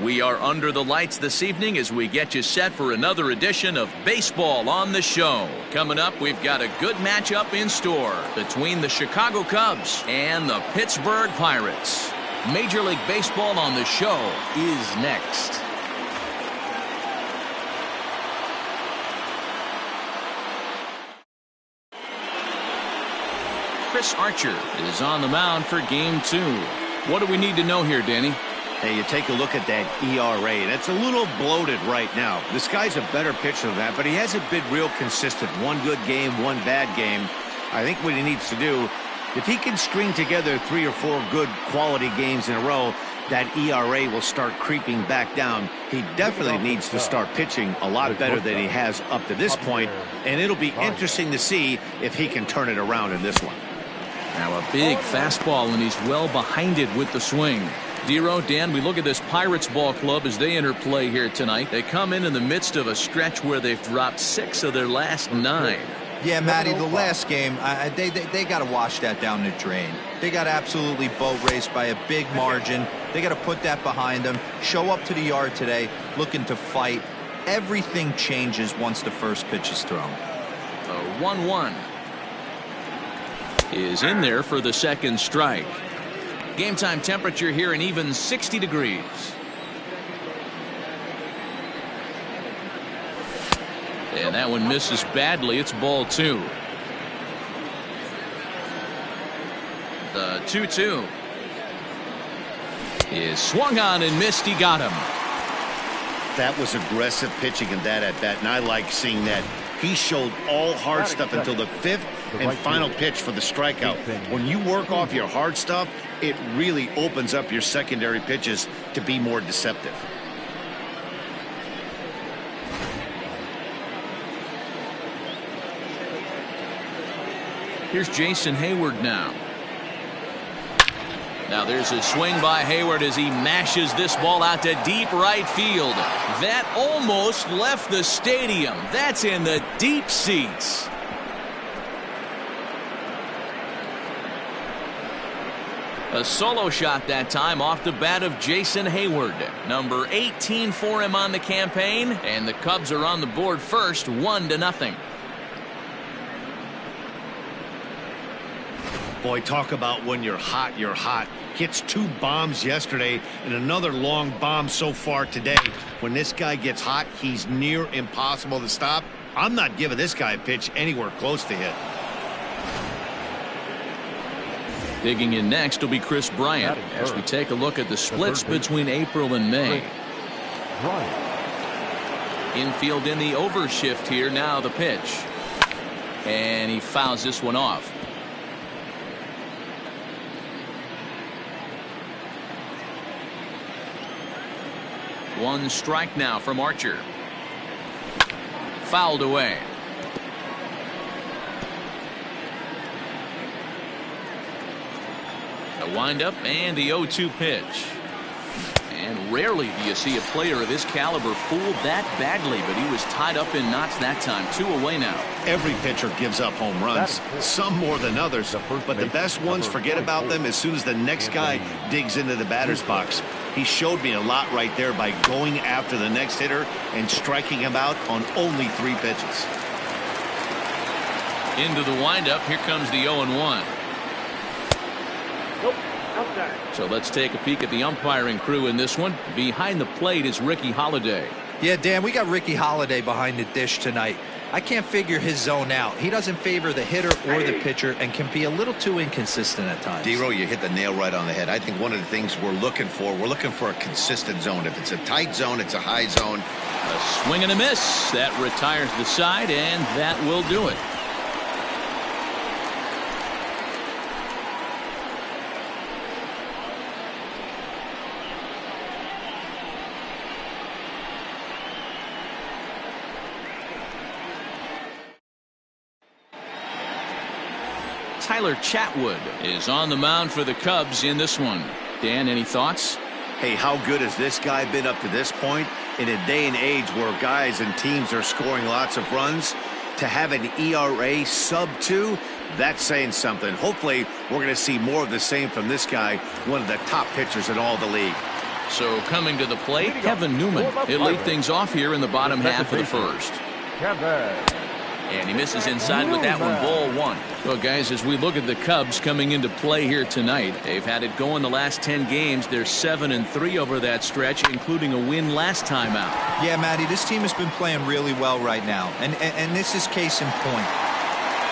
We are under the lights this evening as we get you set for another edition of Baseball on the Show. Coming up, we've got a good matchup in store between the Chicago Cubs and the Pittsburgh Pirates. Major League Baseball on the Show is next. Chris Archer is on the mound for Game 2. What do we need to know here, Danny? Hey, you take a look at that ERA, and it's a little bloated right now. This guy's a better pitcher than that, but he hasn't been real consistent. One good game, one bad game. I think what he needs to do, if he can string together 3 or 4 good quality games in a row, that ERA will start creeping back down. He definitely needs to start pitching a lot better than he has up to this point, and it'll be interesting to see if he can turn it around in this one. Now a big fastball, and he's well behind it with the swing. Dero, Dan, we look at this Pirates ball club as they enter play here tonight. They come in the midst of a stretch where they've dropped 6 of their last 9. Yeah, Matty, the last game, they got to wash that down the drain. They got absolutely boat raced by a big margin. They got to put that behind them, show up to the yard today, looking to fight. Everything changes once the first pitch is thrown. The 1-1 is in there for the second strike. Game time temperature here an even 60 degrees. And that one misses badly. It's ball 2. The 2-2 is swung on and missed. He got him. That was aggressive pitching in that at bat, and I like seeing that. He showed all hard stuff until the 5th and final pitch for the strikeout. When you work off your hard stuff, it really opens up your secondary pitches to be more deceptive. Here's Jason Hayward now. Now there's a swing by Hayward as he mashes this ball out to deep right field. That almost left the stadium. That's in the deep seats. A solo shot that time off the bat of Jason Hayward. Number 18 for him on the campaign, and the Cubs are on the board first, 1-0. Boy, talk about when you're hot, you're hot. Hits 2 bombs yesterday and another long bomb so far today. When this guy gets hot, he's near impossible to stop. I'm not giving this guy a pitch anywhere close to hit. Digging in next will be Chris Bryant as we take a look at the splits between April and May. Infield in the overshift here. Now the pitch. And he fouls this one off. One strike now from Archer. Fouled away. A windup and the 0-2 pitch. And rarely do you see a player of his caliber fooled that badly, but he was tied up in knots that time. 2 away now. Every pitcher gives up home runs, some more than others, but the best ones forget about them as soon as the next guy digs into the batter's box. He showed me a lot right there by going after the next hitter and striking him out on only 3 pitches. Into the windup. Here comes the 0-1. So let's take a peek at the umpiring crew in this one. Behind the plate is Ricky Holiday. Yeah, Dan, we got Ricky Holiday behind the dish tonight. I can't figure his zone out. He doesn't favor the hitter or the pitcher and can be a little too inconsistent at times. Dero, you hit the nail right on the head. I think one of the things we're looking for a consistent zone. If it's a tight zone, it's a high zone. A swing and a miss. That retires the side, and that will do it. Tyler Chatwood is on the mound for the Cubs in this one. Dan, any thoughts? Hey, how good has this guy been up to this point? In a day and age where guys and teams are scoring lots of runs, to have an ERA sub-2, that's saying something. Hopefully, we're going to see more of the same from this guy, one of the top pitchers in all the league. So coming to the plate, Kevin Newman. He'll lead things off here in the bottom half of the first. And he misses inside with that one, ball one. Well, guys, as we look at the Cubs coming into play here tonight, they've had it going the last 10 games. They're 7-3 over that stretch, including a win last time out. Yeah, Matty, this team has been playing really well right now. And this is case in point.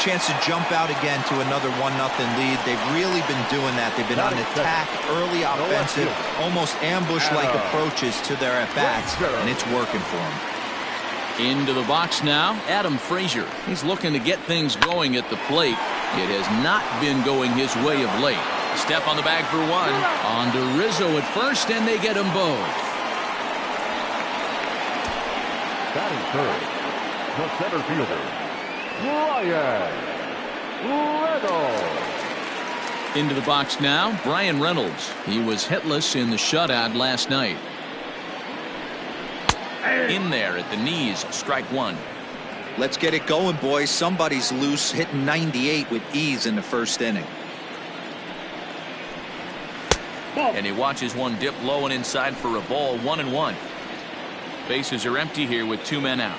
Chance to jump out again to another 1-0 lead. They've really been doing that. They've been on attack, early offensive, almost ambush-like approaches to their at-bats, and it's working for them. Into the box now, Adam Frazier. He's looking to get things going at the plate. It has not been going his way of late. Step on the bag for one. On to Rizzo at first, and they get them both. Batting third, the center fielder, Bryan Reynolds. Into the box now, Bryan Reynolds. He was hitless in the shutout last night. In there at the knees, strike one. Let's get it going, boys. Somebody's loose, hitting 98 with ease in the first inning. And he watches one dip low and inside for a ball, 1-1. Bases are empty here with 2 men out.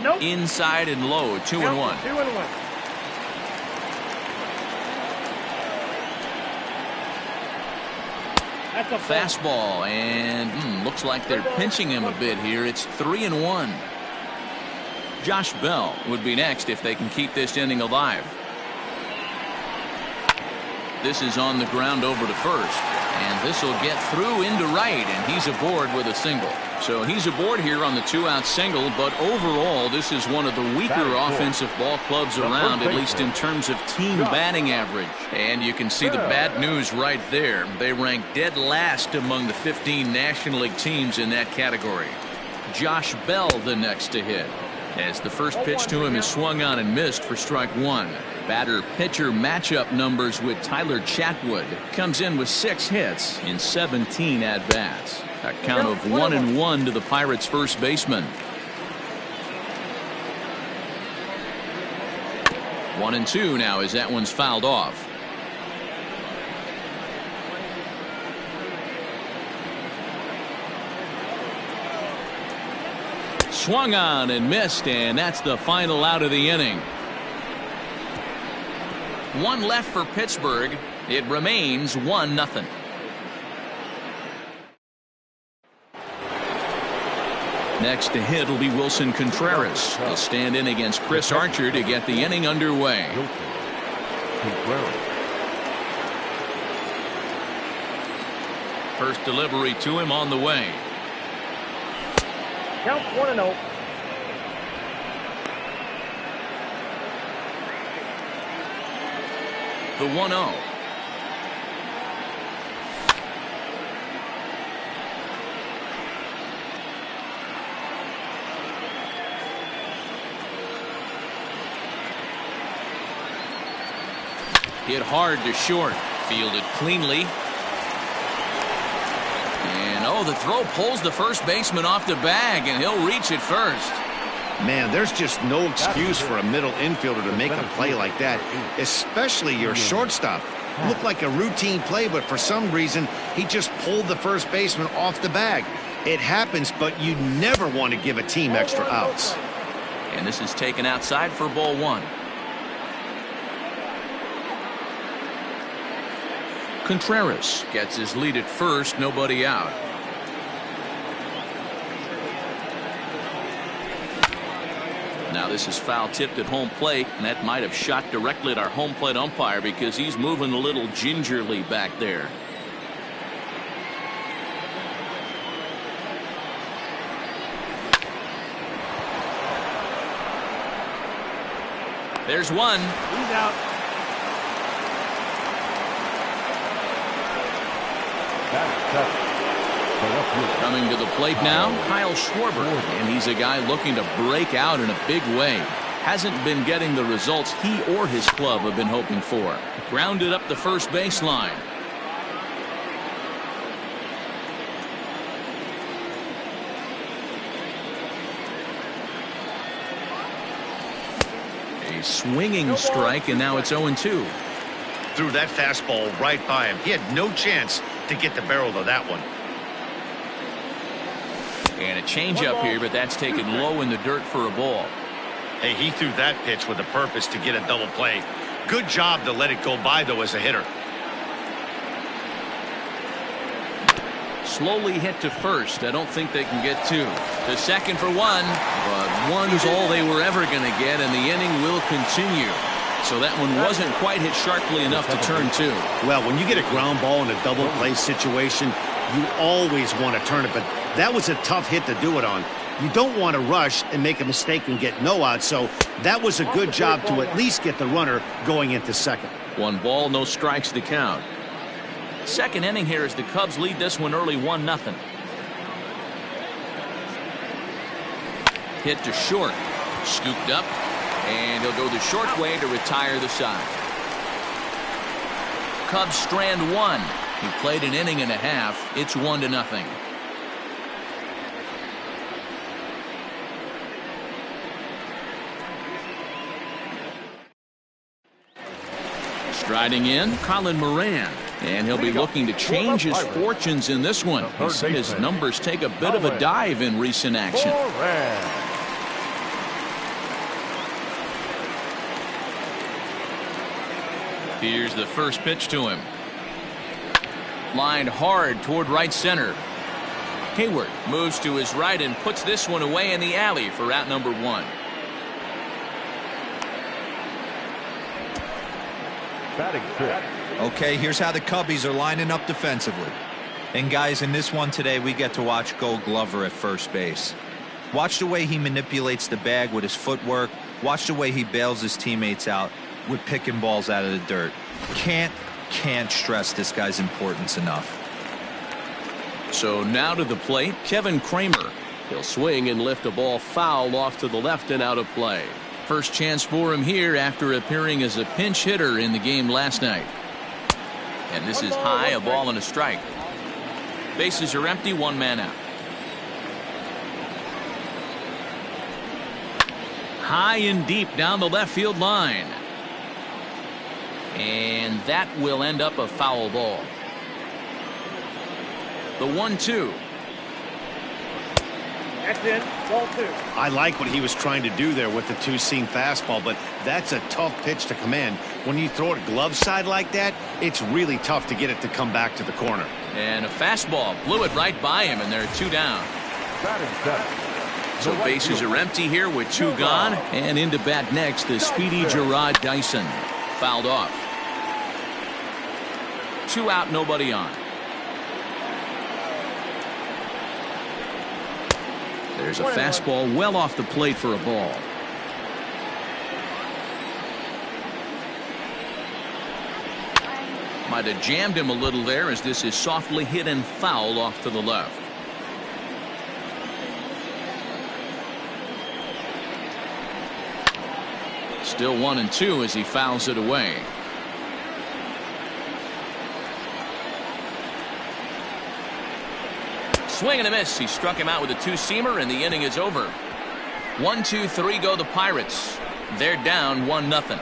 Nope. Inside and low, 2-1. 2-1. That's a Fastball, and looks like they're pinching him a bit here. It's 3-1. Josh Bell would be next if they can keep this inning alive. This is on the ground over to first, and this will get through into right, and he's aboard with a single. So he's aboard here on the 2-out single, but overall this is one of the weaker offensive ball clubs around, at least in terms of team batting average. And you can see the bad news right there. They rank dead last among the 15 National League teams in that category. Josh Bell the next to hit, as the first pitch to him is swung on and missed for strike one. Batter-pitcher matchup numbers with Tyler Chatwood. Comes in with 6 hits in 17 at-bats. A count of 1-1 to the Pirates' first baseman. 1-2 now as that one's fouled off. Swung on and missed, and that's the final out of the inning. 1 left for Pittsburgh. It remains 1-0. Next to hit will be Wilson Contreras. He'll stand in against Chris Archer to get the inning underway. First delivery to him on the way. Count 1-0. The 1-0. Hit hard to short. Fielded cleanly. And the throw pulls the first baseman off the bag, and he'll reach it first. Man, there's just no excuse for a middle infielder to make a play like that, especially your shortstop. Looked like a routine play, but for some reason, he just pulled the first baseman off the bag. It happens, but you never want to give a team extra outs. And this is taken outside for ball one. Contreras gets his lead at first, nobody out. Now this is foul tipped at home plate, and that might have shot directly at our home plate umpire because he's moving a little gingerly back there. There's one. He's out. Coming to the plate now, Kyle Schwarber, and he's a guy looking to break out in a big way. Hasn't been getting the results he or his club have been hoping for. Grounded up the first baseline. A swinging strike, and now it's 0-2. threw that fastball right by him. He had no chance to get the barrel of that one. And a changeup here, but that's taken low in the dirt for a ball. Hey, he threw that pitch with a purpose to get a double play. Good job to let it go by, though, as a hitter. Slowly hit to first. I don't think they can get two. To second for one, but one's all they were ever going to get, and the inning will continue. So that one wasn't quite hit sharply enough to turn two. Well, when you get a ground ball in a double play situation, you always want to turn it, but that was a tough hit to do it on. You don't want to rush and make a mistake and get no out, so that was a good job to at least get the runner going into second. 1 ball, no strikes to count. Second inning here as the Cubs lead this one early 1-0. Hit to short. Scooped up. And he'll go the short way to retire the side. Cubs strand 1. He played an inning and a half. It's 1-0. Striding in, Colin Moran. And he'll be looking to change his fortunes in this one. He's seen his numbers take a bit of a dive in recent action. Here's the first pitch to him. Lined hard toward right center. Hayward moves to his right and puts this one away in the alley for out number 1. Batting fifth. Okay, here's how the Cubbies are lining up defensively. And guys, in this one today, we get to watch Gold Glover at first base. Watch the way he manipulates the bag with his footwork. Watch the way he bails his teammates out with picking balls out of the dirt. Can't stress this guy's importance enough. So now to the plate, Kevin Kramer. He'll swing and lift a ball foul off to the left and out of play. First chance for him here after appearing as a pinch hitter in the game last night. And this is high, a ball and a strike. Bases are empty, 1 man out. High and deep down the left field line. And that will end up a foul ball. The 1-2. That's in. Ball 2. I like what he was trying to do there with the two-seam fastball, but that's a tough pitch to command. When you throw it glove side like that, it's really tough to get it to come back to the corner. And a fastball blew it right by him, and there are 2 down. Batting seventh. So bases are empty here with 2 gone, and into bat next the speedy Gerard Dyson. Fouled off. 2 out, nobody on. There's a fastball well off the plate for a ball. Might have jammed him a little there as this is softly hit and foul off to the left. Still 1-2 as he fouls it away. Swing and a miss. He struck him out with a 2-seamer, and the inning is over. 1-2-3 go the Pirates. They're down 1-0.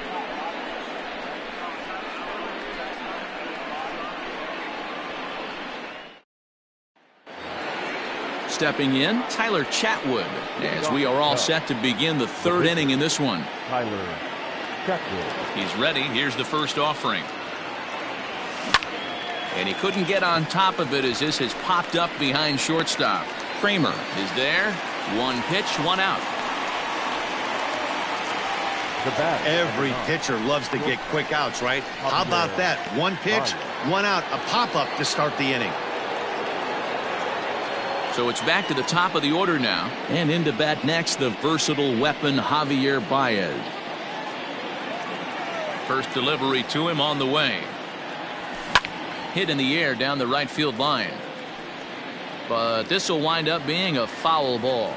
Stepping in, Tyler Chatwood, as we are all set to begin the 3rd inning in this one. Tyler Chatwood. He's ready. Here's the first offering. And he couldn't get on top of it as this has popped up behind shortstop. Kramer is there. 1 pitch, 1 out. The bat. Every pitcher loves to get quick outs, right? How about that? 1 pitch, 1 out, a pop-up to start the inning. So it's back to the top of the order now. And into bat next, the versatile weapon Javier Baez. First delivery to him on the way. Hit in the air down the right field line. But this will wind up being a foul ball.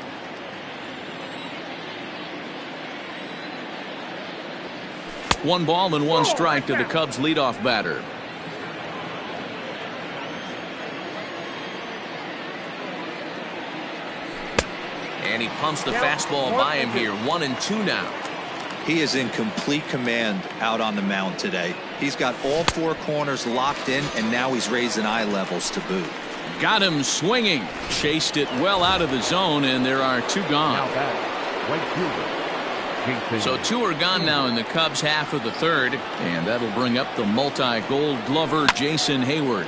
One ball and 1 strike to the Cubs leadoff batter. And he pumps the fastball by him here. 1-2 now. He is in complete command out on the mound today. He's got all 4 corners locked in, and now he's raising eye levels to boot. Got him swinging. Chased it well out of the zone, and there are 2 gone. Now back, right fielder. Jason. So 2 are gone now in the Cubs' half of the 3rd, and that'll bring up the multi-gold glover Jason Heyward.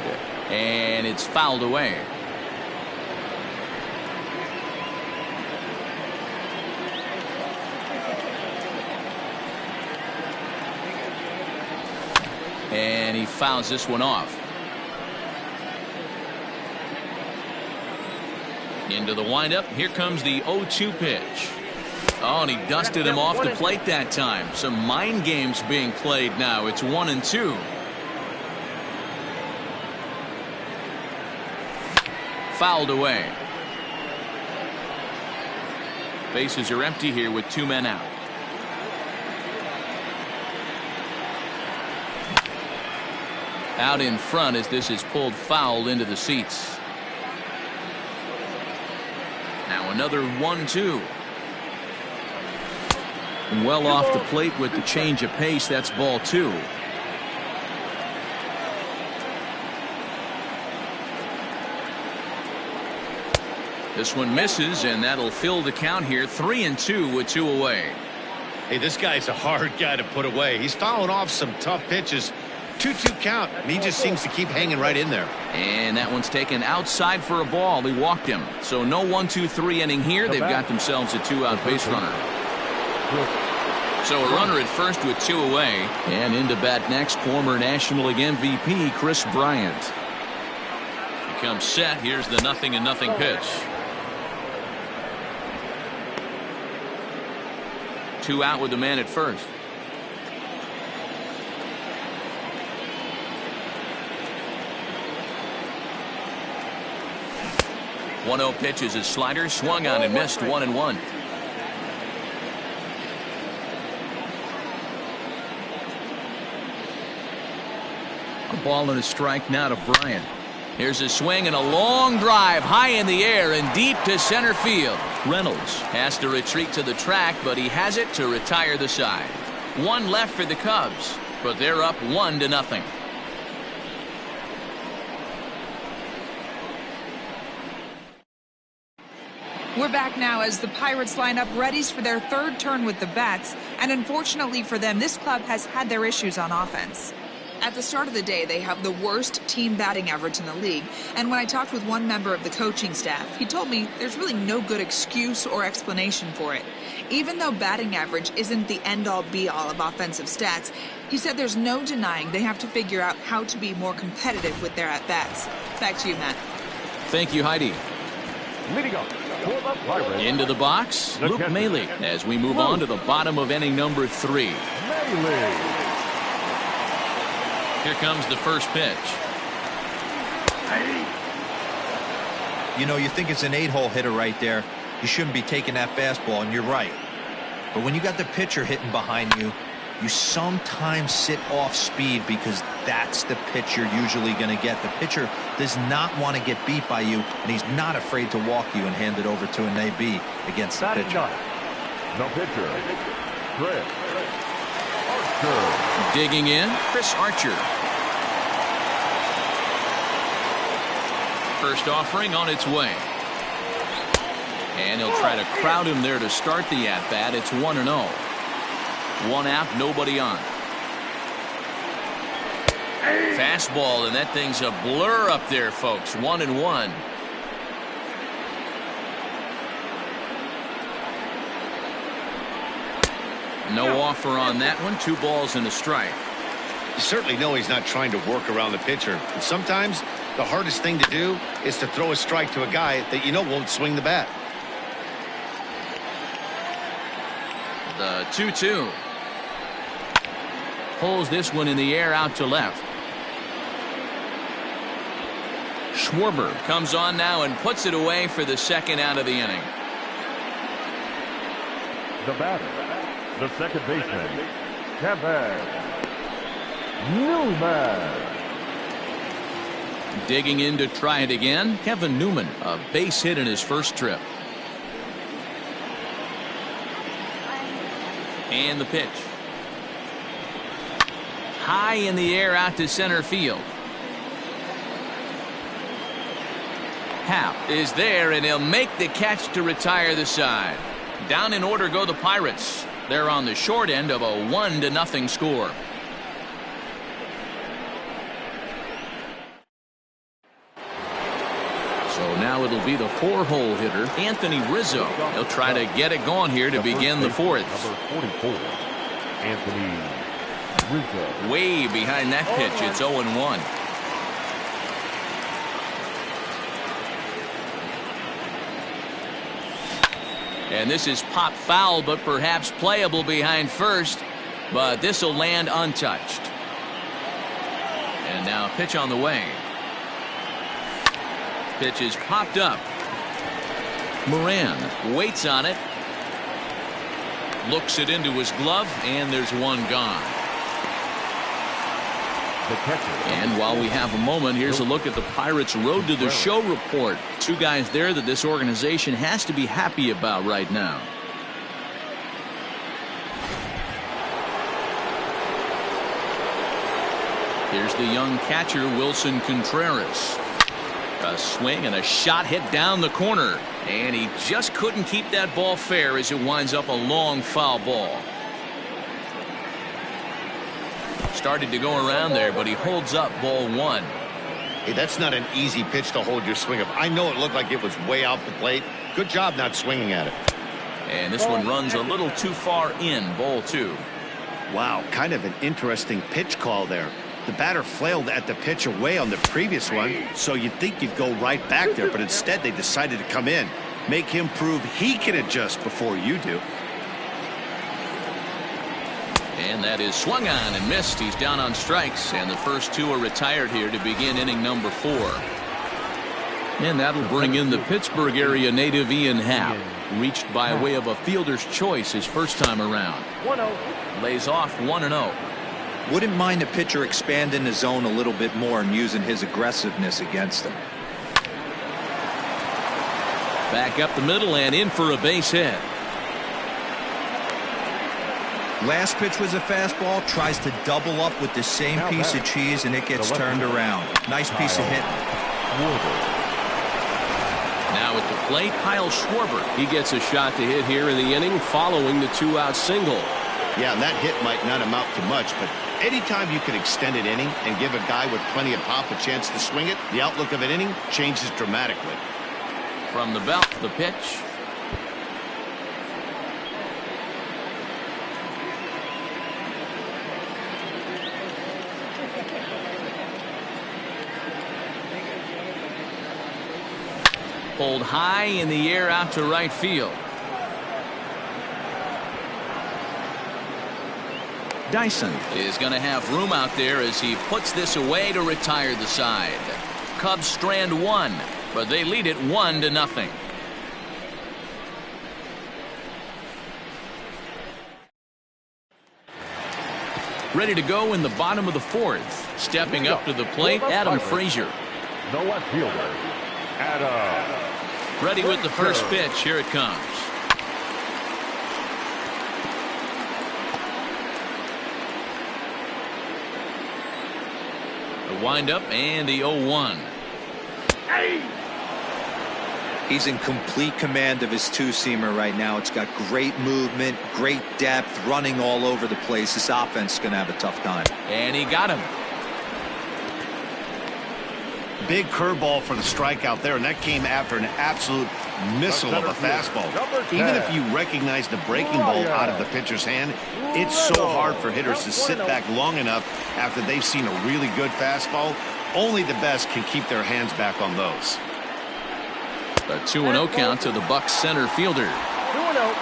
And it's fouled away. And he fouls this one off. Into the windup. Here comes the 0-2 pitch. Oh, and he dusted him off the plate that time. Some mind games being played now. It's 1-2. Fouled away. Bases are empty here with 2 men out. Out in front as this is pulled foul into the seats. Now another 1-2. Well off the plate with the change of pace. That's ball 2. This one misses, and that'll fill the count here. 3-2 with 2 away. Hey, this guy's a hard guy to put away. He's fouling off some tough pitches. 2-2 count, and he just seems to keep hanging right in there. And that one's taken outside for a ball. He walked him. So no 1-2-3 inning here. They've got themselves a 2-out base runner. So a runner at first with 2 away. And into bat next, former National League MVP Kris Bryant. He comes set. Here's the 0-0 pitch. 2 out with the man at first. One-0 pitch is his slider, swung on and missed. 1-1. A ball and a strike now to Bryant. Here's a swing and a long drive high in the air and deep to center field. Reynolds has to retreat to the track, but he has it to retire the side. 1 left for the Cubs, but they're up 1-0. We're back now as the Pirates line up readies for their 3rd turn with the bats, and unfortunately for them, this club has had their issues on offense. At the start of the day, they have the worst team batting average in the league, and when I talked with one member of the coaching staff, he told me there's really no good excuse or explanation for it. Even though batting average isn't the end-all be-all of offensive stats, he said there's no denying they have to figure out how to be more competitive with their at-bats. Back to you, Matt. Thank you, Heidi. Leading up for the Pirates. Into the box, Luke Maile, as we move on to the bottom of inning number 3. Maile. Here comes the first pitch. You know, you think it's an 8-hole hitter right there. You shouldn't be taking that fastball, and you're right. But when you got the pitcher hitting behind you, you sometimes sit off speed because that's the pitch you're usually going to get. The pitcher does not want to get beat by you, and he's not afraid to walk you and hand it over to an AB against the pitcher. The pitcher, Chris Archer. Digging in, Chris Archer. First offering on its way. And he'll try to crowd him there to start the at-bat. It's 1-0. 1 out, nobody on. Fastball, and that thing's a blur up there, folks. 1-1. No offer on that one. 2 balls and a strike. You certainly know he's not trying to work around the pitcher. And sometimes the hardest thing to do is to throw a strike to a guy that you know won't swing the bat. The 2-2. Pulls this one in the air out to left. Schwarber comes on now and puts it away for the 2nd out of the inning. The batter, the second baseman, Kevin Newman. Digging in to try it again, Kevin Newman, a base hit in his first trip. And the pitch. high in the air out to center field. Happ is there, and he'll make the catch to retire the side. Down in order go the Pirates. They're on the short end of a 1-0 score. So now it'll be the 4-hole hitter, Anthony Rizzo. He'll try to get it going here to begin the fourth. Number 44, Anthony Rizzo. Way behind that pitch. It's 0-1. And this is pop foul, but perhaps playable behind first. But this will land untouched. And now a pitch on the way. Pitch is popped up. Moran waits on it. Looks it into his glove, and there's one gone. And while we have a moment, here's a look at the Pirates' Road to the Show report. Two guys there that this organization has to be happy about right now. Here's the young catcher, Wilson Contreras. A swing and a shot hit down the corner. And he just couldn't keep that ball fair as it winds up a long foul ball. Started to go around there, but he holds up ball one. Hey, that's not an easy pitch to hold your swing up. I know it looked like it was way off the plate. Good job not swinging at it. And this one runs a little too far in, ball two. Wow, kind of an interesting pitch call there. The batter flailed at the pitch away on the previous one, so you'd think you'd go right back there, but instead they decided to come in. Make him prove he can adjust before you do. And that is swung on and missed. He's down on strikes, and the first two are retired here to begin inning number 4. And that'll bring in the Pittsburgh area native Ian Happ. Reached by way of a fielder's choice his first time around. 1-0. Lays off 1-0. Wouldn't mind the pitcher expanding the zone a little bit more and using his aggressiveness against him. Back up the middle and in for a base hit. Last pitch was a fastball, tries to double up with the same piece of cheese, and it gets turned around. Nice piece of hitting. Now at the plate, Kyle Schwarber. He gets a shot to hit here in the inning following the 2-out single. Yeah, and that hit might not amount to much, but anytime you can extend an inning and give a guy with plenty of pop a chance to swing it, the outlook of an inning changes dramatically. From the belt, the pitch. Pulled high in the air out to right field. Dyson is going to have room out there as he puts this away to retire the side. Cubs strand one, but they lead it 1-0. Ready to go in the bottom of the 4th. Stepping up to the plate, Adam Frazier. The left fielder, Adam. Ready with the first pitch. Here it comes. The windup and the 0-1. He's in complete command of his two-seamer right now. It's got great movement, great depth, running all over the place. This offense is going to have a tough time. And he got him. Big curveball for the strikeout there, and that came after an absolute missile of a fastball. Even if you recognize the breaking ball out of the pitcher's hand, it's so hard for hitters to sit back long enough after they've seen a really good fastball. Only the best can keep their hands back on those. A 2-0 count to the Bucs center fielder. 2-0.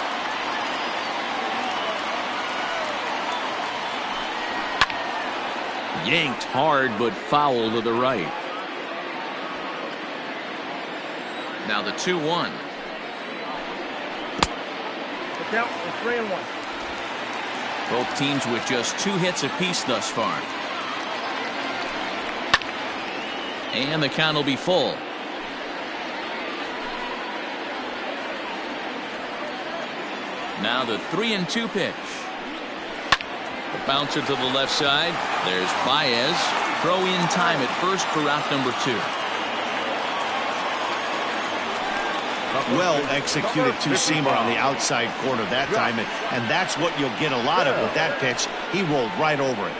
Yanked hard, but foul to the right. Now the 2-1. The count is 3-1. Both teams with just 2 hits apiece thus far. And the count will be full. Now the 3-2 pitch. Bouncer to the left side. There's Baez. Throw in time at first for out number 2. Well executed two-seamer on the outside corner that time, and that's what you'll get a lot of with that pitch. He rolled right over it.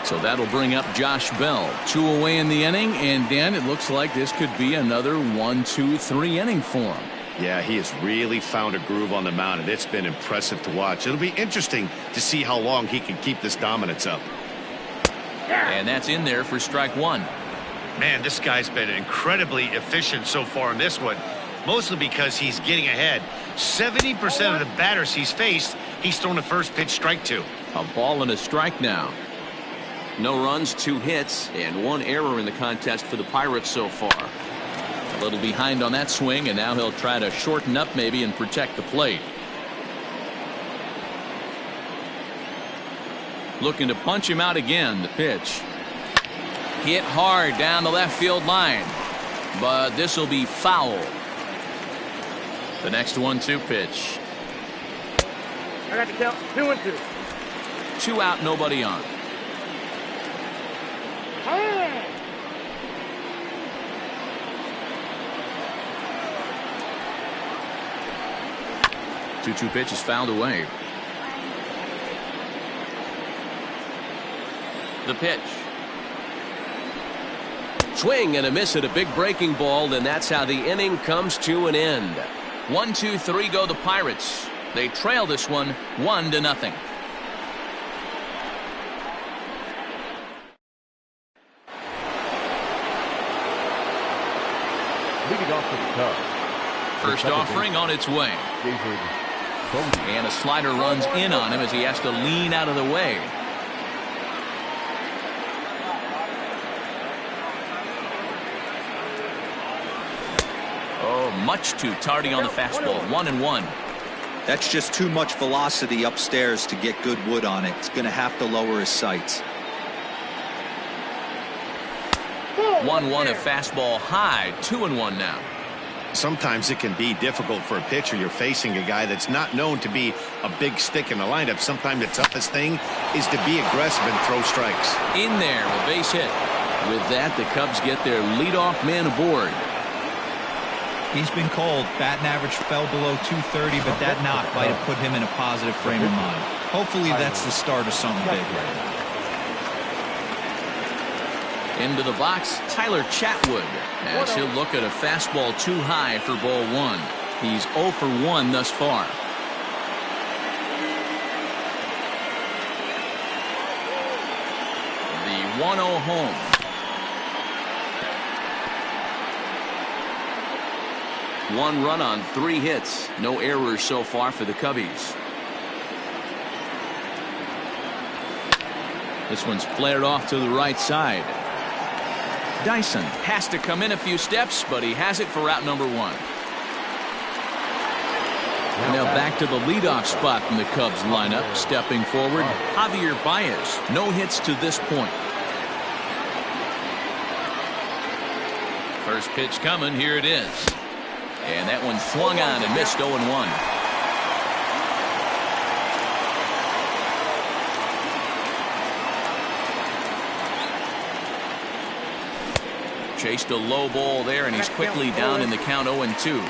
So that'll bring up Josh Bell. 2 away in the inning, and Dan, it looks like this could be another 1-2-3 inning for him. Yeah, he has really found a groove on the mound, and it's been impressive to watch. It'll be interesting to see how long he can keep this dominance up. And that's in there for strike 1. Man, this guy's been incredibly efficient so far in this one, mostly because he's getting ahead. 70% of the batters he's faced, he's thrown a first pitch strike to. A ball and a strike now. No runs, 2 hits, and 1 error in the contest for the Pirates so far. A little behind on that swing, and now he'll try to shorten up maybe and protect the plate. Looking to punch him out again. The pitch. Hit hard down the left field line, but this will be foul. The next 1-2 pitch. I got to count 2-2. 2 out, nobody on. The 2-2 pitch is fouled away. The pitch. Swing and a miss at a big breaking ball, and that's how the inning comes to an end. 1-2-3 go the Pirates. They trail this one 1-0. Leading off the Cubs. First offering on its way. David Bote. And a slider runs in on him as he has to lean out of the way. Oh, much too tardy on the fastball. 1-1. That's just too much velocity upstairs to get good wood on it. It's going to have to lower his sights. 1-1, a fastball high. 2-1 now. Sometimes it can be difficult for a pitcher. You're facing a guy that's not known to be a big stick in the lineup. Sometimes the toughest thing is to be aggressive and throw strikes. In there, a base hit. With that, the Cubs get their leadoff man aboard. He's been cold. Batting average fell below 230, but that knock might have put him in a positive frame of mind. Hopefully that's the start of something big. Into the box, Tyler Chatwood, as he'll look at a fastball too high for ball 1. He's 0 for 1 thus far. The 1-0 home. One run on 3 hits. No errors so far for the Cubbies. This one's flared off to the right side. Dyson has to come in a few steps, but he has it for out number 1. Now back to the leadoff spot in the Cubs lineup. Stepping forward, Javier Baez. No hits to this point. First pitch coming. Here it is. And that one swung on and missed. 0-1. Chased a low ball there, and he's quickly down in the count. 0-2.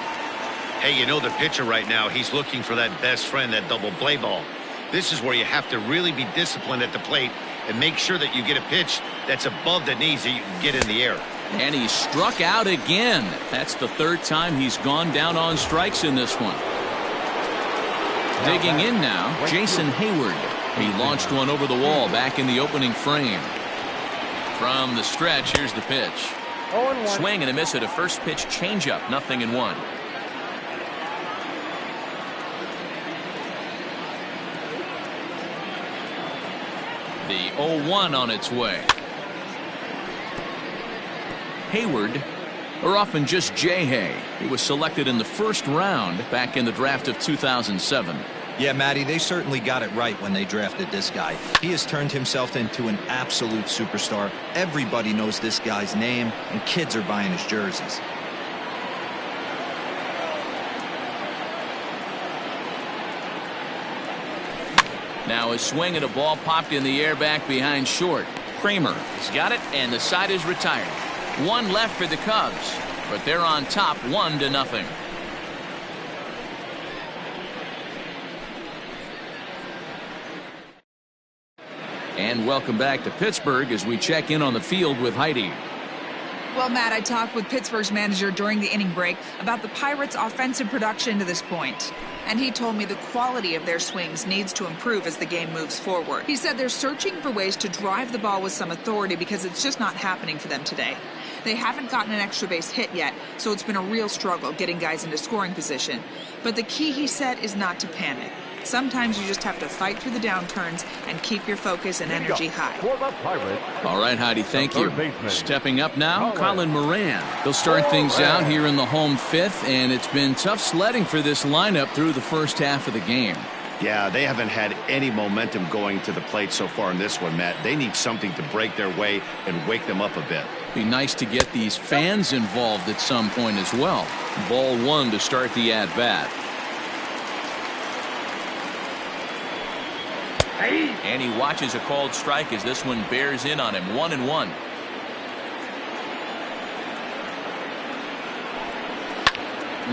Hey, you know the pitcher right now, he's looking for that best friend, that double play ball. This is where you have to really be disciplined at the plate and make sure that you get a pitch that's above the knees that you can get in the air. And he struck out again. That's the 3rd time he's gone down on strikes in this one. Digging in now, Jason Hayward. He launched one over the wall back in the opening frame. From the stretch, here's the pitch. Swing and a miss at a first pitch changeup. 0-1. The 0-1 on its way. Hayward, or often just J-Hay. He was selected in the 1st round back in the draft of 2007. Yeah, Matty, they certainly got it right when they drafted this guy. He has turned himself into an absolute superstar. Everybody knows this guy's name, and kids are buying his jerseys. Now a swing and a ball popped in the air back behind short. Kramer has got it, and the side is retired. One left for the Cubs, but they're on top 1-0. And welcome back to Pittsburgh as we check in on the field with Heidi. Well, Matt, I talked with Pittsburgh's manager during the inning break about the Pirates' offensive production to this point. And he told me the quality of their swings needs to improve as the game moves forward. He said they're searching for ways to drive the ball with some authority because it's just not happening for them today. They haven't gotten an extra base hit yet, so it's been a real struggle getting guys into scoring position. But the key, he said, is not to panic. Sometimes you just have to fight through the downturns and keep your focus and energy high. All right, Heidi, thank you. Stepping up now, Colin Moran. They'll start things out here in the home fifth, and it's been tough sledding for this lineup through the first half of the game. Yeah, they haven't had any momentum going to the plate so far in this one, Matt. They need something to break their way and wake them up a bit. Be nice to get these fans involved at some point as well. Ball one to start the at-bat. And he watches a called strike as this one bears in on him. 1-1.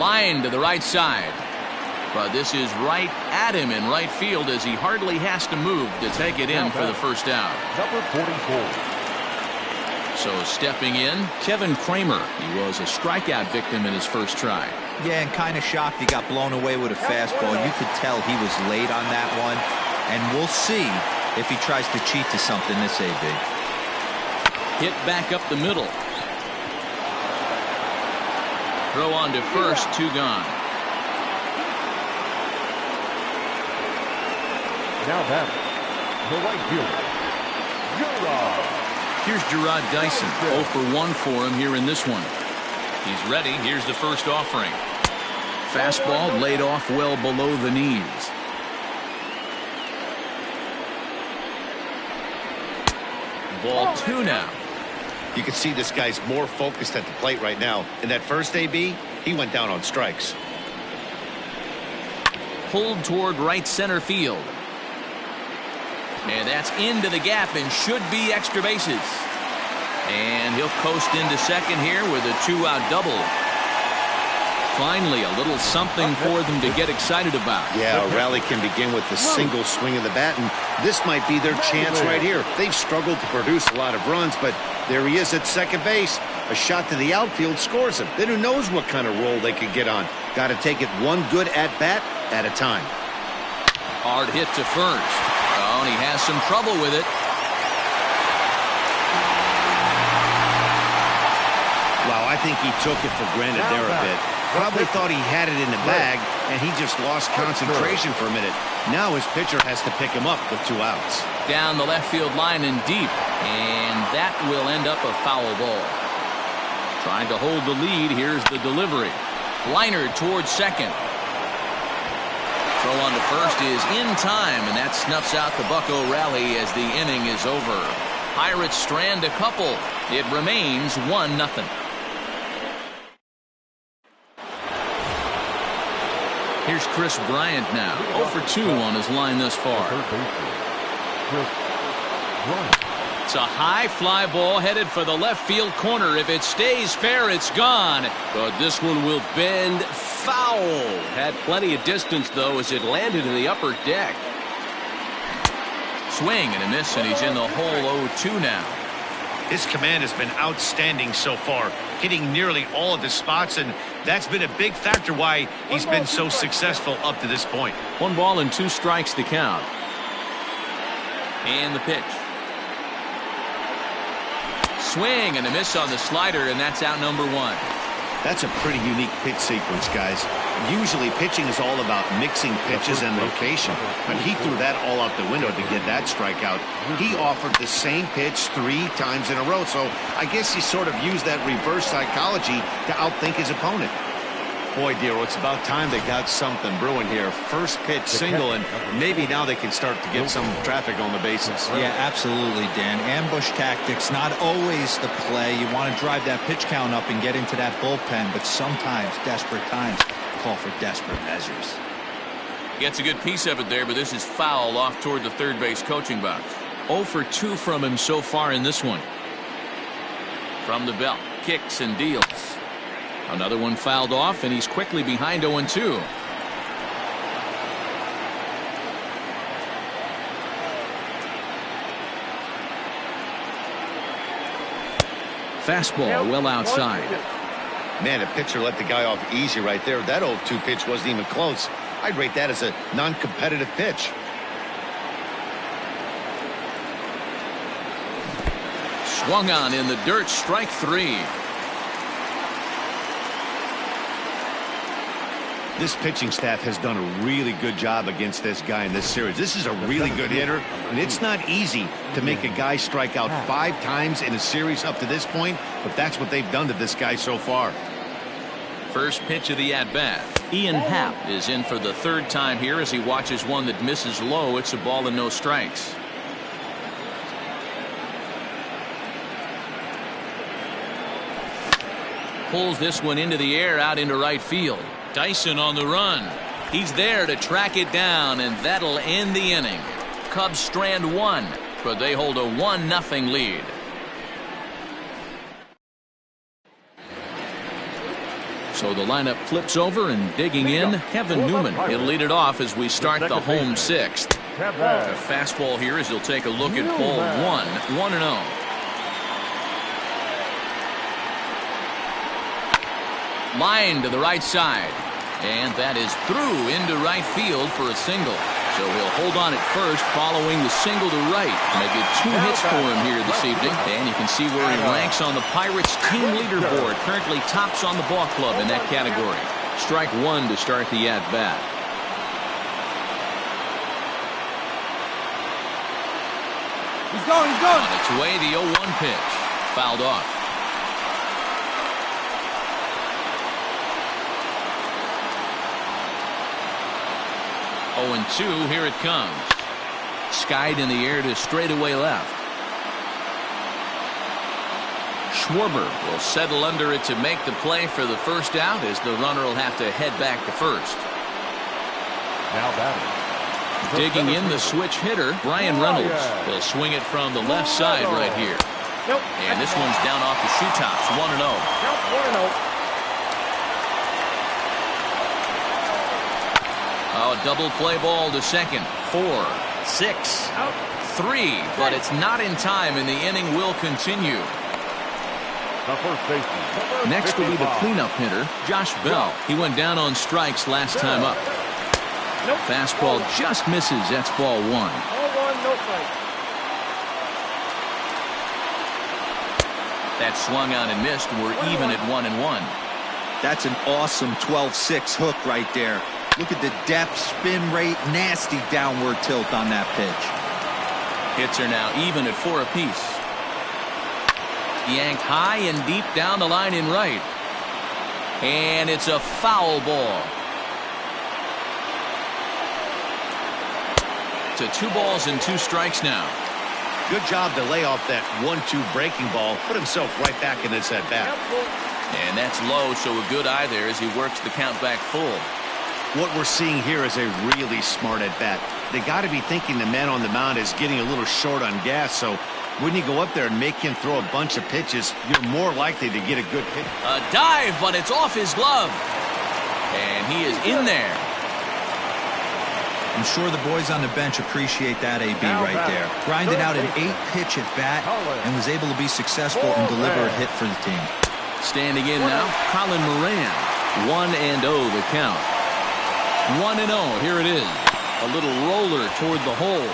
Line to the right side. But this is right at him in right field as he hardly has to move to take it in for the first out. Number 44. So stepping in, Kevin Kramer. He was a strikeout victim in his first try. Yeah, and kind of shocked he got blown away with a fastball. You could tell he was late on that one. And we'll see if he tries to cheat to something this AB. Hit back up the middle. Throw on to first, 2 gone. Now that the right fielder, Gerard. Here's Gerard Dyson. 0 for 1 for him here in this one. He's ready. Here's the first offering. Fastball laid off well below the knees. Ball 2 now. You can see this guy's more focused at the plate right now. In that first AB, he went down on strikes. Pulled toward right center field. And that's into the gap and should be extra bases. And he'll coast into second here with a 2-out double. Finally, a little something for them to get excited about. Yeah, a rally can begin with the single swing of the bat, and this might be their chance right here. They've struggled to produce a lot of runs, but there he is at second base. A shot to the outfield scores him. Then who knows what kind of roll they could get on. Got to take it one good at-bat at a time. Hard hit to first. Oh, and he has some trouble with it. Wow, I think he took it for granted there a bit. Probably thought he had it in the bag, and he just lost concentration for a minute. Now his pitcher has to pick him up with 2 outs. Down the left field line and deep, and that will end up a foul ball. Trying to hold the lead. Here's the delivery. Liner towards second. Throw on to first is in time, and that snuffs out the Bucco rally as the inning is over. Pirates strand a couple. It remains 1-0. Here's Chris Bryant now. 0 for 2 on his line thus far. It's a high fly ball headed for the left field corner. If it stays fair, it's gone. But this one will bend foul. Had plenty of distance, though, as it landed in the upper deck. Swing and a miss, and he's in the hole 0-2 now. His command has been outstanding so far, hitting nearly all of his spots, and that's been a big factor why he's been so successful up to this point. 1 ball and 2 strikes to count. And the pitch. Swing and a miss on the slider, and that's out number 1. That's a pretty unique pitch sequence, guys. Usually pitching is all about mixing pitches and location, but he threw that all out the window to get that strikeout. He offered the same pitch 3 times in a row, so I guess he sort of used that reverse psychology to outthink his opponent. Boy, Dero, it's about time they got something brewing here. First pitch single, and maybe now they can start to get some traffic on the bases. Yeah, absolutely, Dan. Ambush tactics, not always the play. You want to drive that pitch count up and get into that bullpen, but sometimes desperate times call for desperate measures. Gets a good piece of it there, but this is foul off toward the third base coaching box. 0 for 2 from him so far in this one. From the belt, kicks and deals. Another one fouled off, and he's quickly behind 0-2. Fastball well outside. Man, a pitcher let the guy off easy right there. That 0-2 pitch wasn't even close. I'd rate that as a non-competitive pitch. Swung on in the dirt, strike 3. This pitching staff has done a really good job against this guy in this series. This is a really good hitter, and it's not easy to make a guy strike out 5 times in a series up to this point, but that's what they've done to this guy so far. First pitch of the at-bat. Ian Happ is in for the 3rd time here as he watches one that misses low. It's a ball and no strikes. Pulls this one into the air out into right field. Dyson on the run. He's there to track it down, and that'll end the inning. Cubs strand 1, but they hold a 1-0 lead. So the lineup flips over, and digging in, Kevin Newman. He'll lead it off as we start the home 6th. A fastball here as he'll take a look at ball 1, 1-0. Line to the right side, and that is through into right field for a single. So he'll hold on at first following the single to right. Maybe 2 hits for him here this evening, and you can see where he ranks on the Pirates team leaderboard. Currently tops on the ball club in that category. Strike 1 to start the at-bat. He's going. On its way, the 0-1 pitch. Fouled off. Oh, 2, here it comes. Skied in the air to straightaway left. Schwarber will settle under it to make the play for the first out, as the runner will have to head back to first. Now batting. Digging in, the switch hitter, Brian Reynolds. Will swing it from the left side right here. And this one's down off the shoe tops, 1-0. Oh, double play ball to second. 4, 6, 3, but it's not in time, and the inning will continue. The first baseman. Next will be the cleanup hitter, Josh Bell. He went down on strikes last time up. Fastball just misses. That's ball 1. That swung on and missed. We're even at 1-1. That's an awesome 12-6 hook right there. Look at the depth, spin rate, nasty downward tilt on that pitch. Hits are now even at 4 apiece. Yanked high and deep down the line in right. And it's a foul ball. To 2 balls and 2 strikes now. Good job to lay off that 1-2 breaking ball. Put himself right back in this at-bat. And that's low, so a good eye there as he works the count back full. What we're seeing here is a really smart at-bat. They got to be thinking the man on the mound is getting a little short on gas, so when you go up there and make him throw a bunch of pitches, you're more likely to get a good pitch. A dive, but it's off his glove. And he is in there. I'm sure the boys on the bench appreciate that AB right there. Grinded out an 8-pitch at bat and was able to be successful and deliver a hit for the team. Standing in now, Colin Moran. 1-0 the count. 1-0, here it is. A little roller toward the hole.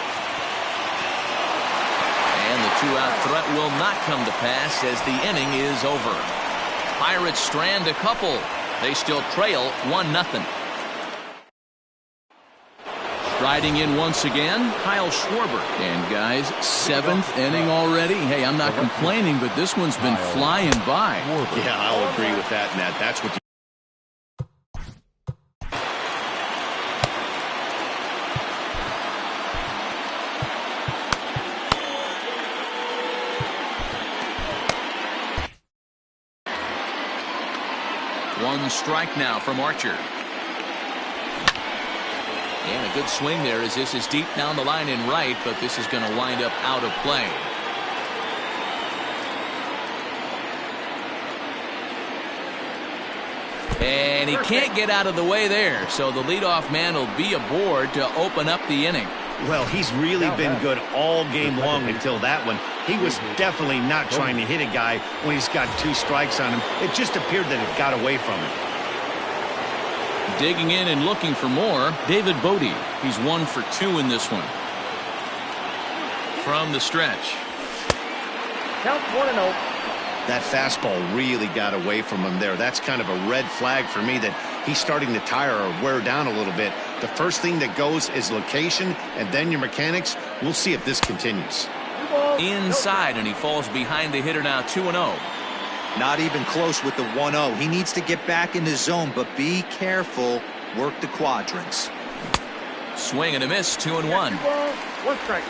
And the 2-out threat will not come to pass as the inning is over. Pirates strand a couple. They still trail 1-0. Riding in once again, Kyle Schwarber. And guys, 7th inning already. Hey, I'm not complaining, but this one's been flying by. Yeah, I'll agree with that, Matt. That's what One strike now from Archer. And a good swing there as this is deep down the line in right, but this is going to wind up out of play. And he can't get out of the way there, so the leadoff man will be aboard to open up the inning. Well, he's really been good all game long until that one. He was definitely not trying to hit a guy when he's got 2 strikes on him. It just appeared that it got away from him. Digging in and looking for more, David Bote. He's 1 for 2 in this one. From the stretch. Count 1-0. That fastball really got away from him there. That's kind of a red flag for me that he's starting to tire or wear down a little bit. The first thing that goes is location and then your mechanics. We'll see if this continues. Inside, and he falls behind the hitter now, 2-0. Not even close with the 1-0. He needs to get back in the zone, but be careful. Work the quadrants. Swing and a miss, 2-1. 1 strike.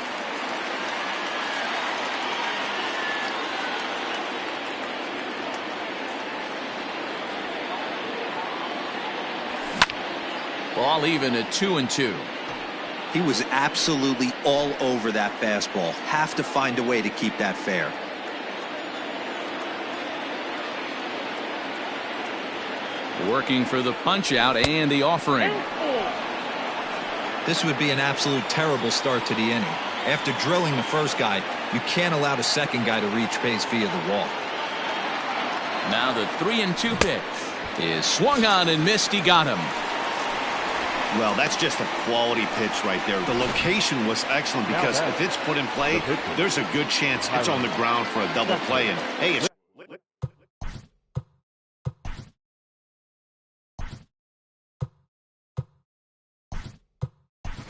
Ball even at 2-2. He was absolutely all over that fastball. Have to find a way to keep that fair. Working for the punch out and the offering. This would be an absolute terrible start to the inning. After drilling the first guy, you can't allow the second guy to reach base via the wall. Now the 3-2 pitch is swung on and missed. He got him. Well, that's just a quality pitch right there. The location was excellent because if it's put in play, there's a good chance it's on the ground for a double play. And hey, it's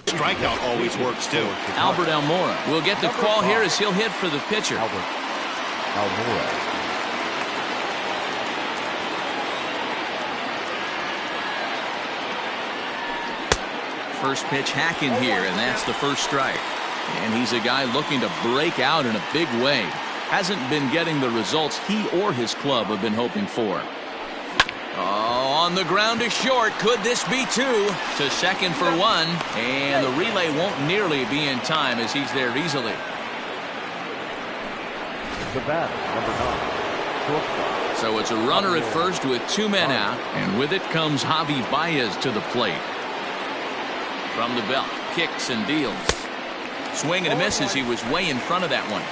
strikeout always works too. Albert Almora will get the call here as he'll hit for the pitcher. Almora. First pitch hacking here, and that's the first strike. And he's a guy looking to break out in a big way. Hasn't been getting the results he or his club have been hoping for. Oh, on the ground to short. Could this be 2? To second for 1. And the relay won't nearly be in time as he's there easily. The batter, number 9, shortstop. So it's a runner at first with 2 men out. And with it comes Javi Baez to the plate. From the belt, kicks and deals. Swing and a miss as he was way in front of that one.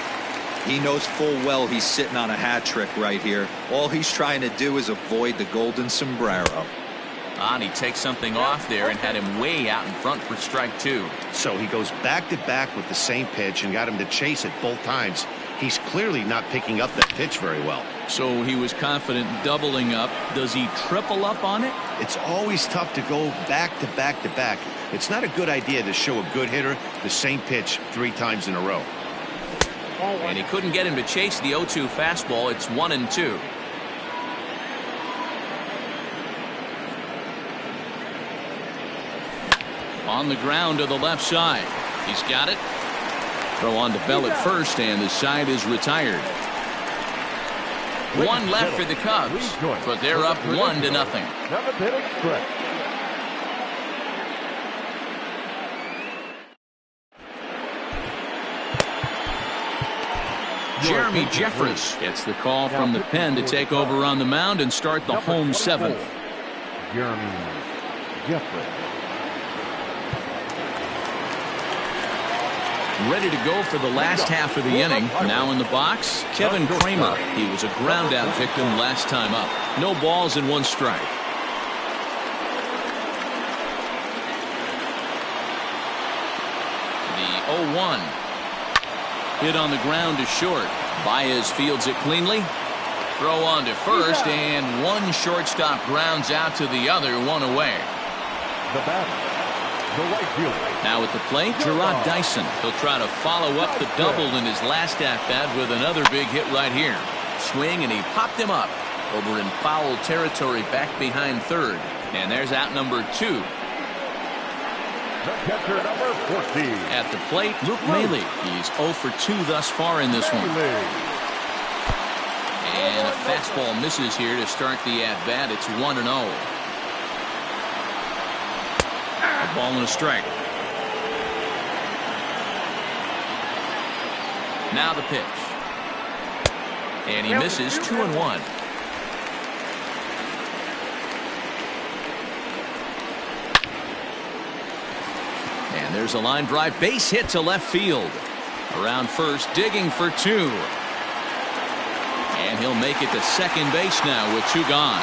He knows full well he's sitting on a hat trick right here. All he's trying to do is avoid the golden sombrero. And he takes something off there and had him way out in front for strike 2. So he goes back to back with the same pitch and got him to chase it both times. He's clearly not picking up that pitch very well. So he was confident doubling up. Does he triple up on it? It's always tough to go back to back to back. It's not a good idea to show a good hitter the same pitch 3 times in a row. And he couldn't get him to chase the 0-2 fastball. It's 1-2. On the ground to the left side. He's got it. Throw on to Bell at first, and the side is retired. 1 left for the Cubs, but they're up 1-0. 7th inning stretch. Jeremy Jeffress gets the call from the pen to take over on the mound and start the home 7th. Jeremy Jeffress. Ready to go for the last half of the inning. Now in the box, Kevin Kramer. He was a ground out victim last time up. No balls and 1 strike. The 0-1. Hit on the ground to short. Baez fields it cleanly. Throw on to first, and 1 shortstop grounds out to the other, 1 away. The batter, the right fielder. Now at the plate, Gerard Dyson. He'll try to follow up the double in his last at-bat with another big hit right here. Swing, and he popped him up over in foul territory back behind third. And there's out number 2. The catcher, number 14. At the plate, Luke Maile. He's 0 for 2 thus far in this one. And a fastball misses here to start the at-bat. It's 1-0. Ball and a strike. Now the pitch. And he misses 2-1. And there's a line drive base hit to left field. Around first, digging for 2. And he'll make it to second base now with 2 gone.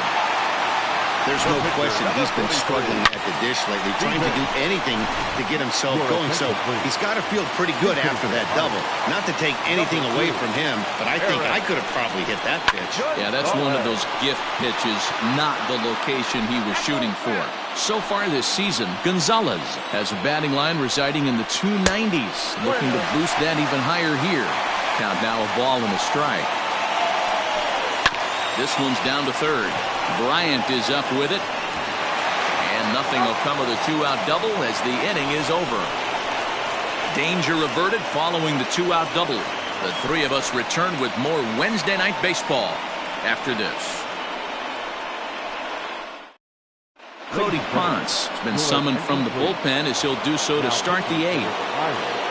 There's no question he's been struggling at the dish lately, trying to do anything to get himself going. So he's got to feel pretty good after that double. Not to take anything away from him, but I think I could have probably hit that pitch. Yeah, that's one of those gift pitches, not the location he was shooting for. So far this season, Gonzalez has a batting line residing in the 290s, looking to boost that even higher here. Count now a ball and a strike. This one's down to third. Bryant is up with it. And nothing will come of the 2-out double as the inning is over. Danger averted following the 2-out double. The three of us return with more Wednesday Night Baseball after this. Cody Ponce has been summoned from the bullpen as he'll do so to start the 8th.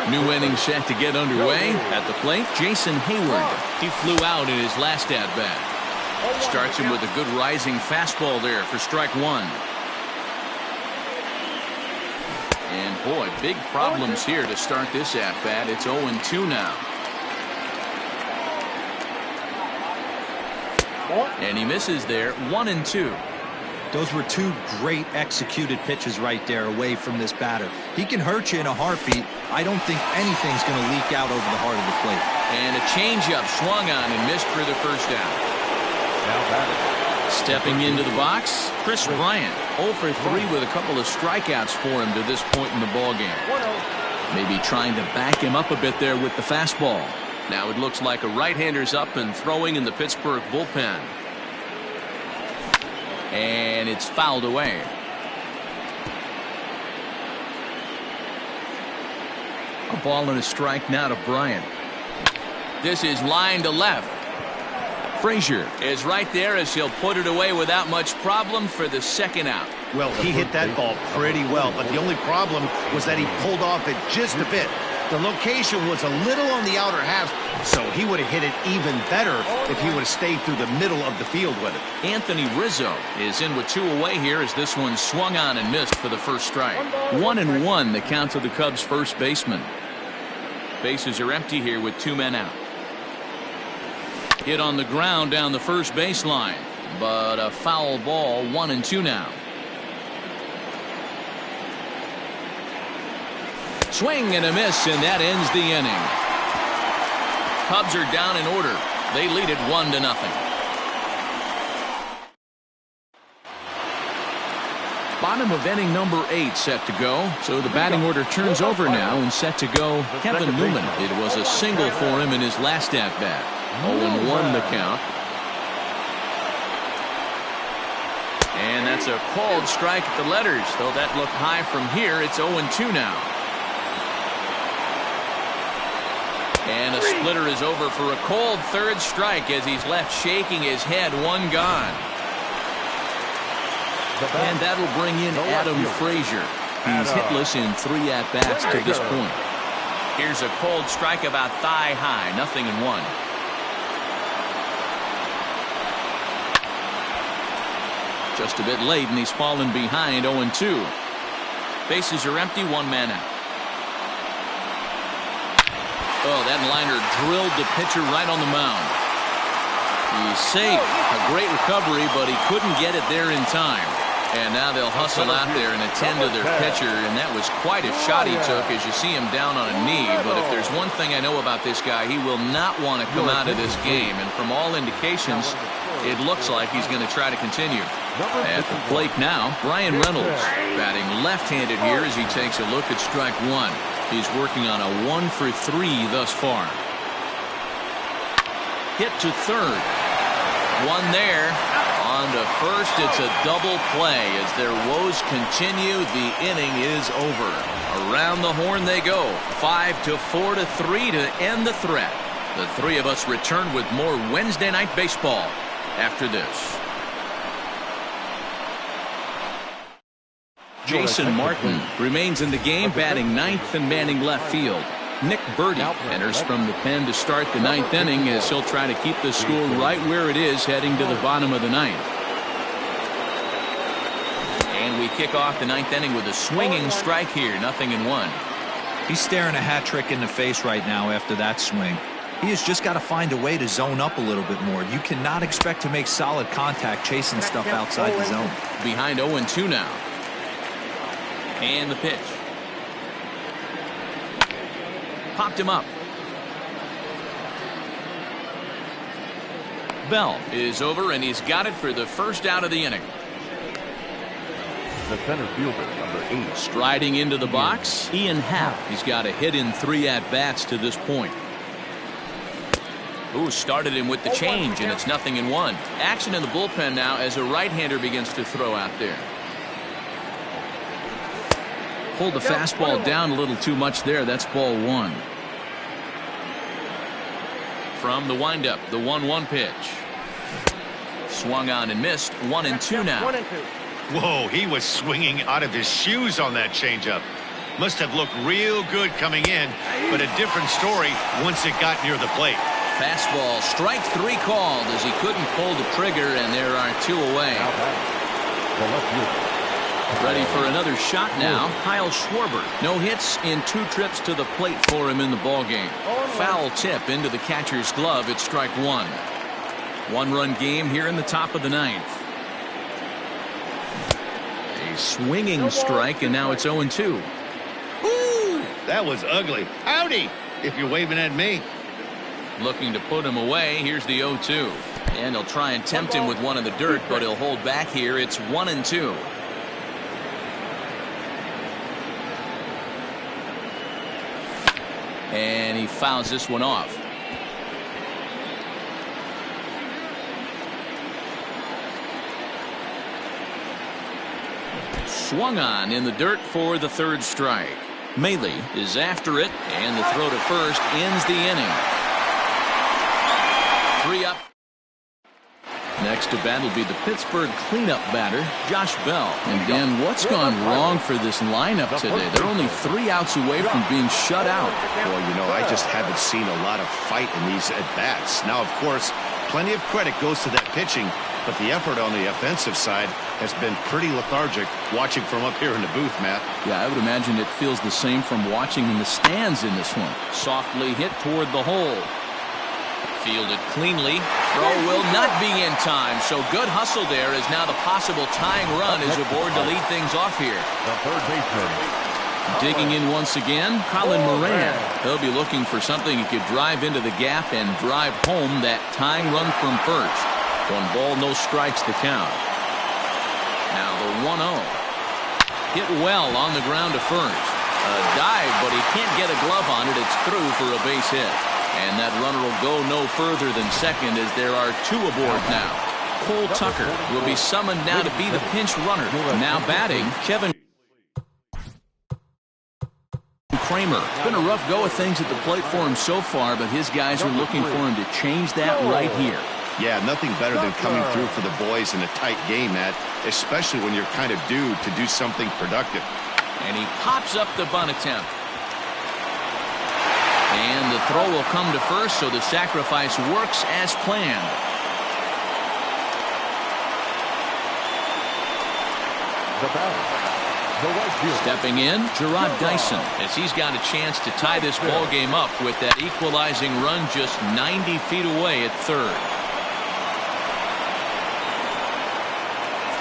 New inning set to get underway. At the plate, Jason Hayward. He flew out in his last at-bat. Starts him with a good rising fastball there for strike 1. And boy, big problems here to start this at-bat. It's 0-2 now. And he misses there, 1-2. Those were 2 great executed pitches right there away from this batter. He can hurt you in a heartbeat. I don't think anything's going to leak out over the heart of the plate. And a changeup swung on and missed for the first down. Stepping into the box, Chris Bryant, 0 for 3 with a couple of strikeouts for him to this point in the ballgame. Maybe trying to back him up a bit there with the fastball. Now it looks like a right-hander's up and throwing in the Pittsburgh bullpen. And it's fouled away. A ball and a strike now to Bryant. This is line to left. Frazier is right there as he'll put it away without much problem for the second out. Well, he hit that ball pretty well, but the only problem was that he pulled off it just a bit. The location was a little on the outer half, so he would have hit it even better if he would have stayed through the middle of the field with it. Anthony Rizzo is in with 2 away here as this one swung on and missed for the first strike. 1-1 the count to the Cubs first baseman. Bases are empty here with 2 men out. Hit on the ground down the first baseline, but a foul ball, 1-2 now. Swing and a miss, and that ends the inning. Cubs are down in order. They lead it 1-0. Bottom of inning number 8 set to go. So the batting order turns over now and set to go Kevin Newman. It was a single for him in his last at-bat. 0-1 the count. And that's a called strike at the letters. Though that looked high from here, it's 0-2 now. And a splitter is over for a cold third strike as he's left shaking his head. 1 gone. And that'll bring in Adam Frazier. He's hitless in 3 at-bats to this point. Here's a cold strike about thigh high. 0-1. Just a bit late and he's fallen behind. 0-2. Bases are empty. 1 man out. Oh, that liner drilled the pitcher right on the mound. He's safe. A great recovery, but he couldn't get it there in time. And now they'll hustle out there and attend to their pitcher, and that was quite a shot he took as you see him down on a knee. But if there's one thing I know about this guy, he will not want to come out of this game. And from all indications, it looks like he's going to try to continue. At the plate now, Brian Reynolds batting left-handed here as he takes a look at strike 1. He's working on a 1 for 3 thus far. Hit to third. 1 there. On to first. It's a double play as their woes continue. The inning is over. Around the horn they go. 5-4 to 3 to end the threat. The three of us return with more Wednesday Night Baseball after this. Jason Martin remains in the game, batting ninth and manning left field. Nick Birdie enters from the pen to start the ninth inning as he'll try to keep the score right where it is heading to the bottom of the ninth. And we kick off the ninth inning with a swinging strike here, 0-1. He's staring a hat trick in the face right now after that swing. He has just got to find a way to zone up a little bit more. You cannot expect to make solid contact chasing stuff outside the zone. Behind 0-2 now. And the pitch. Popped him up. Bell is over, and he's got it for the first out of the inning. The center fielder, number 8. Striding into the box, Ian Happ. He's got a hit in 3 at-bats to this point. Ooh, started him with the change, and it's 0-1. Action in the bullpen now as a right-hander begins to throw out there. Pulled the fastball down a little too much there. That's ball 1. From the windup, the 1-1 pitch. Swung on and missed. 1-2 now. 1-2. Whoa, he was swinging out of his shoes on that changeup. Must have looked real good coming in, but a different story once it got near the plate. Fastball, strike 3 called as he couldn't pull the trigger, and there are 2 away. The left fielder. Ready for another shot now, Kyle Schwarber. No hits in 2 trips to the plate for him in the ballgame. Foul tip into the catcher's glove. It's strike 1. 1-run game here in the top of the ninth. A swinging strike, and now it's 0-2. Ooh, that was ugly. Howdy, if you're waving at me. Looking to put him away. Here's the 0-2. And he'll try and tempt him with one in the dirt, but he'll hold back here. It's 1-2. And he fouls this one off. Swung on in the dirt for the 3rd strike. Maile is after it, and the throw to first ends the inning. 3 up. Next to bat will be the Pittsburgh cleanup batter, Josh Bell. And Dan, what's gone wrong for this lineup today? They're only 3 outs away from being shut out. Well, you know, I just haven't seen a lot of fight in these at-bats. Now, of course, plenty of credit goes to that pitching, but the effort on the offensive side has been pretty lethargic watching from up here in the booth, Matt. Yeah, I would imagine it feels the same from watching in the stands in this one. Softly hit toward the hole. Fielded cleanly. Throw will not be in time, so good hustle there as now the possible tying run is aboard to lead things off here. The third baseman. Digging in once again, Colin Moran. He'll be looking for something he could drive into the gap and drive home that tying run from first. 1 ball, no strikes the count. Now the 1-0. Hit well on the ground to first. A dive, but he can't get a glove on it. It's through for a base hit. And that runner will go no further than second as there are 2 aboard now. Cole Tucker will be summoned now to be the pinch runner. Now batting, Kevin Kramer. It's been a rough go of things at the plate for him so far, but his guys are looking for him to change that right here. Yeah, nothing better than coming through for the boys in a tight game, Matt, especially when you're kind of due to do something productive. And he pops up the bunt attempt. And the throw will come to first, so the sacrifice works as planned. The batter, the right fielder. Stepping in, Gerard Dyson, as he's got a chance to tie this ball game up with that equalizing run just 90 feet away at third.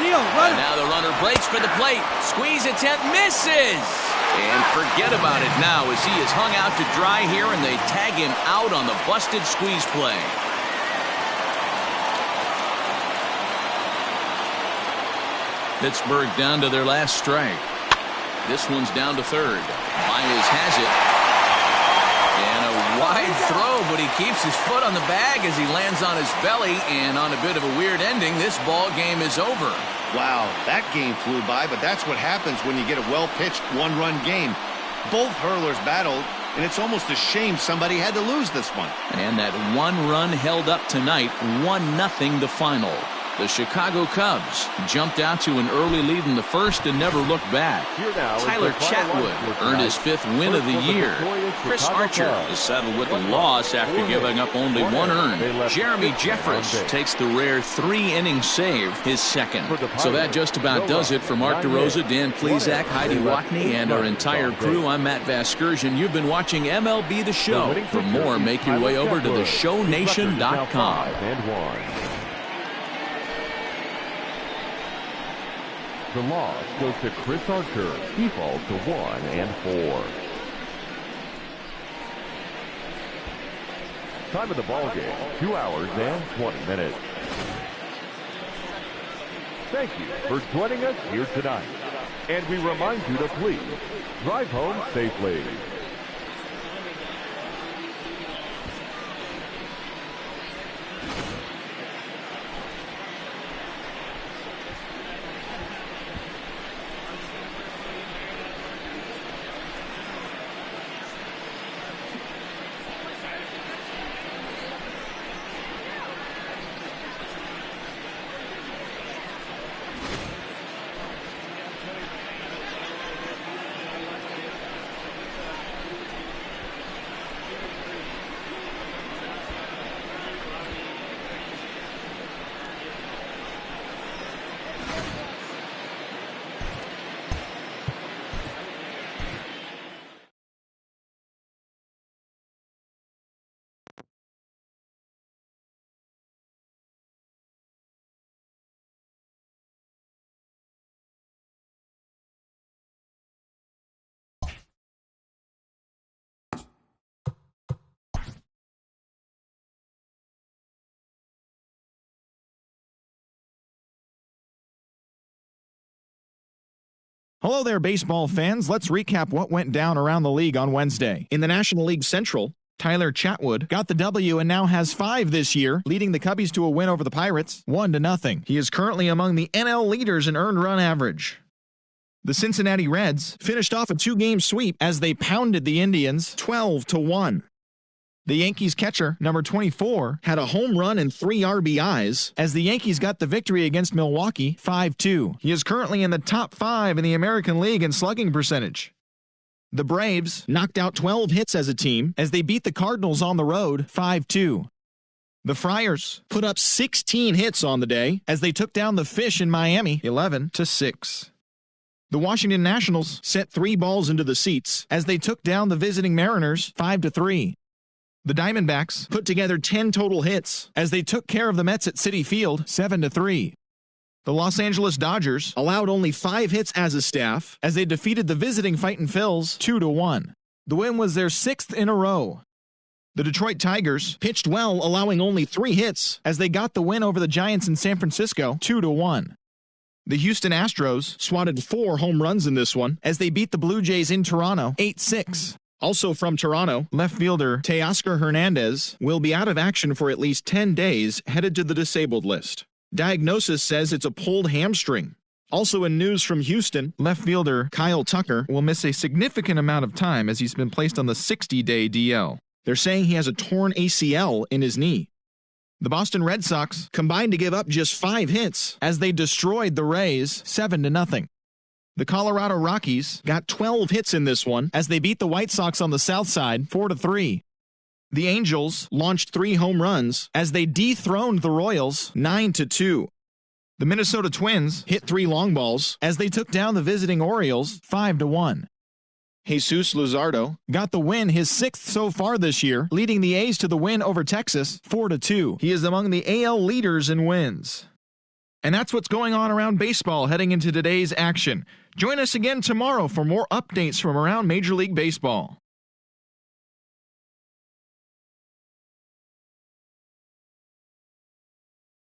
And now the runner breaks for the plate. Squeeze attempt misses. And forget about it now as he is hung out to dry here, and they tag him out on the busted squeeze play. Pittsburgh down to their last strike. This one's down to third. Miles has it. And a wide throw, but he keeps his foot on the bag as he lands on his belly, and on a bit of a weird ending, this ball game is over. Wow, that game flew by, but that's what happens when you get a well-pitched one-run game. Both hurlers battled, and it's almost a shame somebody had to lose this one. And that 1 run held up tonight, 1-0 the final. The Chicago Cubs jumped out to an early lead in the first and never looked back. Tyler Chatwood earned his 5th win of the year. Chris Archer is settled with a loss after giving up only 1 earned. Jeremy Jeffress takes the rare 3-inning save, his 2nd. So that just about does it for Mark DeRosa, Dan Plesac, Heidi Watney, and our entire crew. I'm Matt Vasgersian. You've been watching MLB The Show. For more, make your way over to theshownation.com. The loss goes to Chris Archer. He falls to 1-4. Time of the ball game, 2 hours and 20 minutes. Thank you for joining us here tonight. And we remind you to please drive home safely. Hello there, baseball fans. Let's recap what went down around the league on Wednesday. In the National League Central, Tyler Chatwood got the W and now has 5 this year, leading the Cubbies to a win over the Pirates, 1-0. He is currently among the NL leaders in earned run average. The Cincinnati Reds finished off a 2-game sweep as they pounded the Indians 12-1. The Yankees catcher, number 24, had a home run and 3 RBIs as the Yankees got the victory against Milwaukee 5-2. He is currently in the top 5 in the American League in slugging percentage. The Braves knocked out 12 hits as a team as they beat the Cardinals on the road 5-2. The Friars put up 16 hits on the day as they took down the Fish in Miami 11-6. The Washington Nationals sent 3 balls into the seats as they took down the visiting Mariners 5-3. The Diamondbacks put together 10 total hits as they took care of the Mets at Citi Field 7-3. The Los Angeles Dodgers allowed only 5 hits as a staff as they defeated the visiting Fightin' Phils 2-1. The win was their 6th in a row. The Detroit Tigers pitched well, allowing only 3 hits as they got the win over the Giants in San Francisco 2-1. The Houston Astros swatted 4 home runs in this one as they beat the Blue Jays in Toronto 8-6. Also from Toronto, left fielder Teoscar Hernandez will be out of action for at least 10 days, headed to the disabled list. Diagnosis says it's a pulled hamstring. Also in news from Houston, left fielder Kyle Tucker will miss a significant amount of time as he's been placed on the 60-day DL. They're saying he has a torn ACL in his knee. The Boston Red Sox combined to give up just 5 hits as they destroyed the Rays 7-0. The Colorado Rockies got 12 hits in this one as they beat the White Sox on the south side 4-3. The Angels launched 3 home runs as they dethroned the Royals 9-2. The Minnesota Twins hit 3 long balls as they took down the visiting Orioles 5-1. Jesus Luzardo got the win, his 6th so far this year, leading the A's to the win over Texas 4-2. He is among the AL leaders in wins. And that's what's going on around baseball heading into today's action. Join us again tomorrow for more updates from around Major League Baseball.